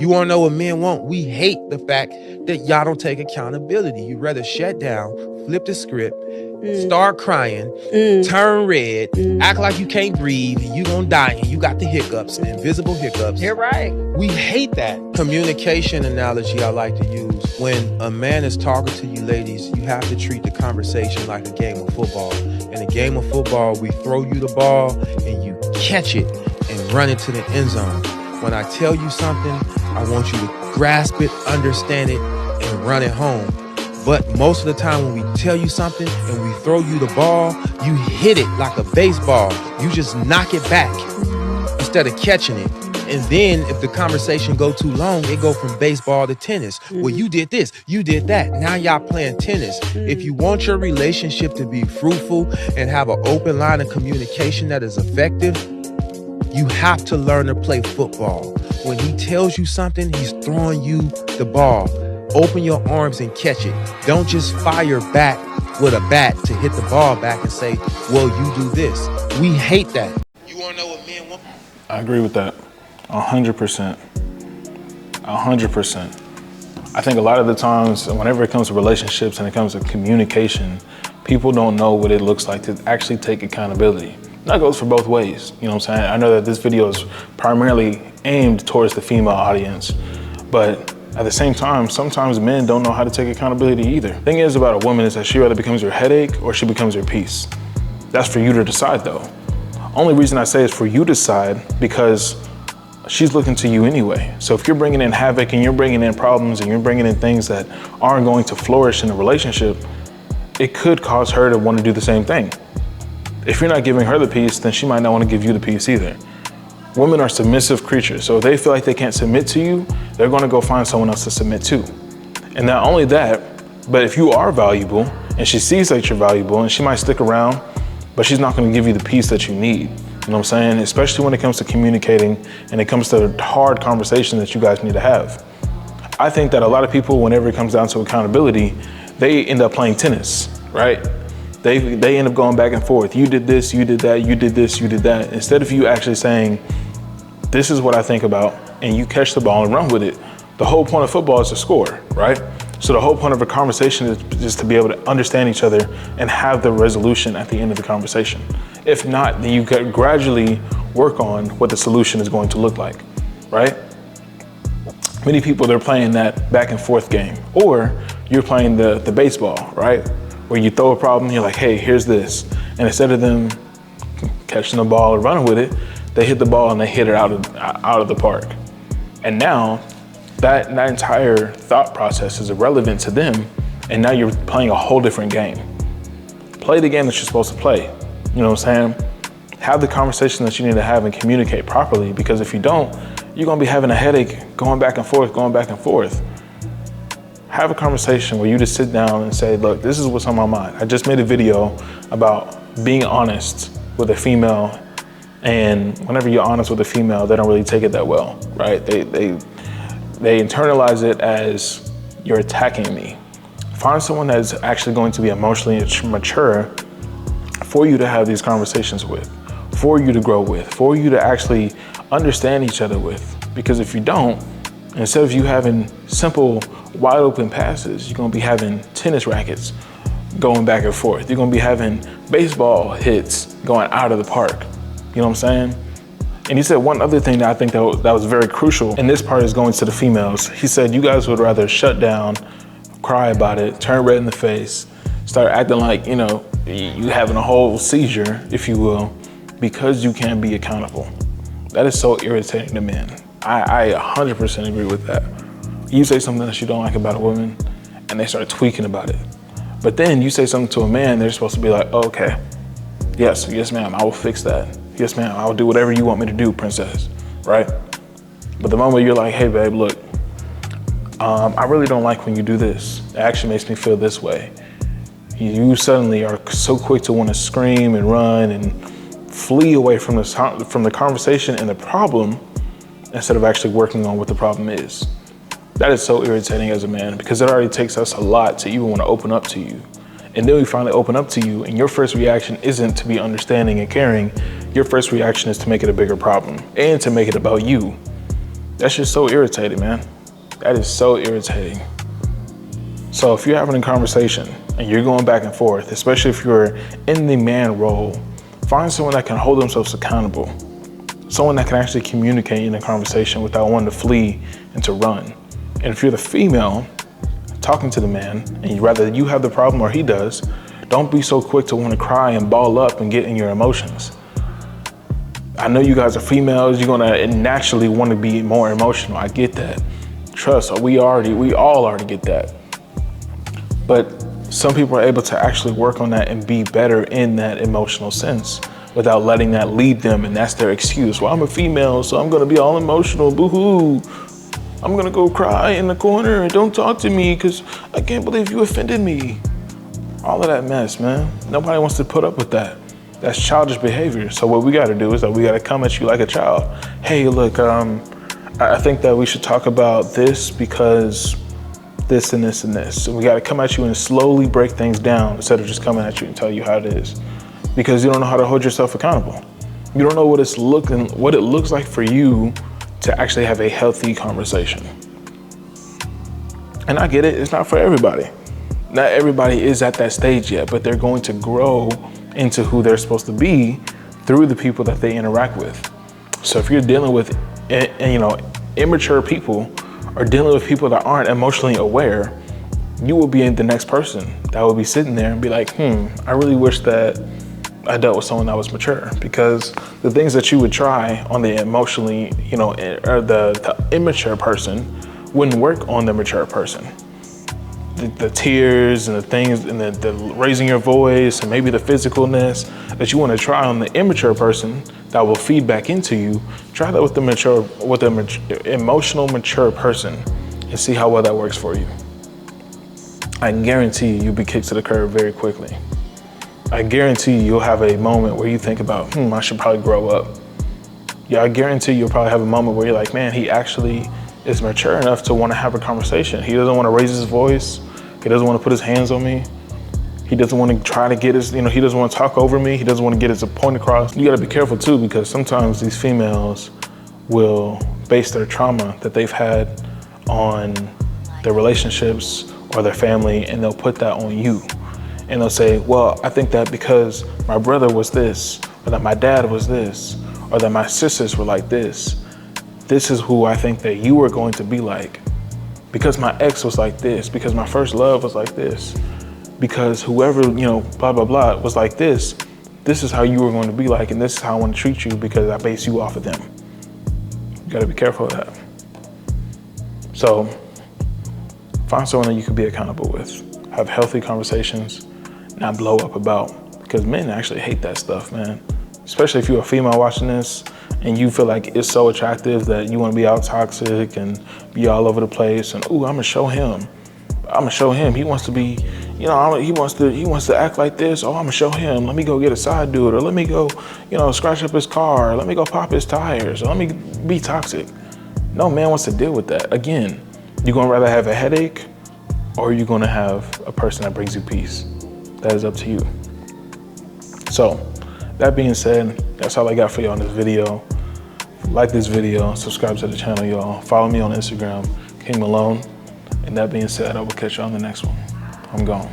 You wanna know what men want? We hate the fact that y'all don't take accountability. You'd rather shut down, flip the script, start crying, turn red, act like you can't breathe, and you gonna die, and you got the hiccups, the invisible hiccups. You're right. We hate that. Communication analogy I like to use. When a man is talking to you ladies, you have to treat the conversation like a game of football. In a game of football, we throw you the ball and you catch it and run it to the end zone. When I tell you something, I want you to grasp it, understand it, and run it home. But most of the time when we tell you something and we throw you the ball, you hit it like a baseball. You just knock it back instead of catching it. And then if the conversation go too long, it go from baseball to tennis. Well, you did this, you did that. Now y'all playing tennis. If you want your relationship to be fruitful and have an open line of communication that is effective, you have to learn to play football. When he tells you something, he's throwing you the ball. Open your arms and catch it. Don't just fire back with a bat to hit the ball back and say, well, you do this. We hate that. You want to know what men want? I agree with that. 100%. 100%. I think a lot of the times, whenever it comes to relationships and it comes to communication, people don't know what it looks like to actually take accountability. That goes for both ways. You know what I'm saying? I know that this video is primarily aimed towards the female audience, but at the same time, sometimes men don't know how to take accountability either. The thing is about a woman is that she either becomes your headache or she becomes your peace. That's for you to decide though. Only reason I say is for you to decide because she's looking to you anyway. So if you're bringing in havoc and you're bringing in problems and you're bringing in things that aren't going to flourish in a relationship, it could cause her to want to do the same thing. If you're not giving her the peace, then she might not want to give you the peace either. Women are submissive creatures, so if they feel like they can't submit to you, they're going to go find someone else to submit to. And not only that, but if you are valuable and she sees that you're valuable and she might stick around, but she's not going to give you the peace that you need. You know what I'm saying? Especially when it comes to communicating and it comes to the hard conversation that you guys need to have. I think that a lot of people, whenever it comes down to accountability, they end up playing tennis, right? They end up going back and forth. You did this, you did that, you did this, you did that. Instead of you actually saying, this is what I think about, and you catch the ball and run with it. The whole point of football is to score, right? So the whole point of a conversation is just to be able to understand each other and have the resolution at the end of the conversation. If not, then you can gradually work on what the solution is going to look like, right? Many people, they're playing that back and forth game, or you're playing the baseball, right? Where you throw a problem, you're like, hey, here's this. And instead of them catching the ball or running with it, they hit the ball and they hit it out of the park. And now that entire thought process is irrelevant to them. And now you're playing a whole different game. Play the game that you're supposed to play. You know what I'm saying? Have the conversation that you need to have and communicate properly, because if you don't, you're gonna be having a headache going back and forth, going back and forth. Have a conversation where you just sit down and say, look, this is what's on my mind. I just made a video about being honest with a female, and whenever you're honest with a female, they don't really take it that well, right? They internalize it as you're attacking me. Find someone that's actually going to be emotionally mature for you to have these conversations with, for you to grow with, for you to actually understand each other with. Because if you don't, instead of you having simple, wide open passes, you're gonna be having tennis rackets going back and forth. You're gonna be having baseball hits going out of the park. You know what I'm saying? And he said one other thing that I think that was very crucial, and this part is going to the females. He said you guys would rather shut down, cry about it, turn red in the face, start acting like, you know, you having a whole seizure, if you will, because you can't be accountable. That is so irritating to men. I 100% agree with that. You say something that you don't like about a woman and they start tweaking about it. But then you say something to a man, they're supposed to be like, oh, okay, yes ma'am, I will fix that. Yes ma'am, I will do whatever you want me to do, princess, right? But the moment you're like, hey babe, look, I really don't like when you do this. It actually makes me feel this way. You suddenly are so quick to want to scream and run and flee away from the conversation and the problem instead of actually working on what the problem is. That is so irritating as a man, because it already takes us a lot to even want to open up to you. And then we finally open up to you and your first reaction isn't to be understanding and caring. Your first reaction is to make it a bigger problem and to make it about you. That's just so irritating, man. That is so irritating. So if you're having a conversation and you're going back and forth, especially if you're in the man role, find someone that can hold themselves accountable. Someone that can actually communicate in a conversation without wanting to flee and to run. And if you're the female talking to the man, and rather you have the problem or he does, don't be so quick to want to cry and ball up and get in your emotions. I know you guys are females, you're gonna naturally want to be more emotional. I get that. Trust, we all already get that. But some people are able to actually work on that and be better in that emotional sense without letting that lead them, and that's their excuse. Well, I'm a female, so I'm gonna be all emotional, boo-hoo. I'm gonna go cry in the corner and don't talk to me because I can't believe you offended me. All of that mess, man. Nobody wants to put up with that. That's childish behavior. So what we gotta do is that we gotta come at you like a child. Hey, look, I think that we should talk about this because this and this and this. So we gotta come at you and slowly break things down instead of just coming at you and tell you how it is. Because you don't know how to hold yourself accountable. You don't know what it looks like for you to actually have a healthy conversation. And I get it, it's not for everybody. Not everybody is at that stage yet, but they're going to grow into who they're supposed to be through the people that they interact with. So if you're dealing with, immature people or dealing with people that aren't emotionally aware, you will be the next person that will be sitting there and be like, I really wish that I dealt with someone that was mature, because the things that you would try on the emotionally, or the immature person wouldn't work on the mature person. The tears and the things and the raising your voice and maybe the physicalness that you want to try on the immature person that will feed back into you, try that with the emotional mature person and see how well that works for you. I guarantee you'll be kicked to the curb very quickly. I guarantee you'll have a moment where you think about, I should probably grow up. Yeah, I guarantee you'll probably have a moment where you're like, man, he actually is mature enough to want to have a conversation. He doesn't want to raise his voice. He doesn't want to put his hands on me. He doesn't want to try to get his, he doesn't want to talk over me. He doesn't want to get his point across. You got to be careful too, because sometimes these females will base their trauma that they've had on their relationships or their family, and they'll put that on you. And they'll say, well, I think that because my brother was this, or that my dad was this, or that my sisters were like this is who I think that you were going to be like. Because my ex was like this, because my first love was like this, because whoever, blah, blah, blah was like this is how you were going to be like, and this is how I want to treat you because I base you off of them. You gotta be careful of that. So find someone that you can be accountable with. Have healthy conversations, not blow up about, because men actually hate that stuff, man. Especially if you're a female watching this and you feel like it's so attractive that you want to be out toxic and be all over the place and, I'm gonna show him. He wants to be, he wants to act like this. I'm gonna show him. Let me go get a side dude, or let me go, scratch up his car, or let me go pop his tires, or let me be toxic. No man wants to deal with that. Again, you're gonna rather have a headache, or you're gonna have a person that brings you peace. That is up to you. So, that being said, that's all I got for you on this video. Like this video, subscribe to the channel, y'all. Follow me on Instagram, King Malone. And that being said, I will catch you on the next one. I'm gone.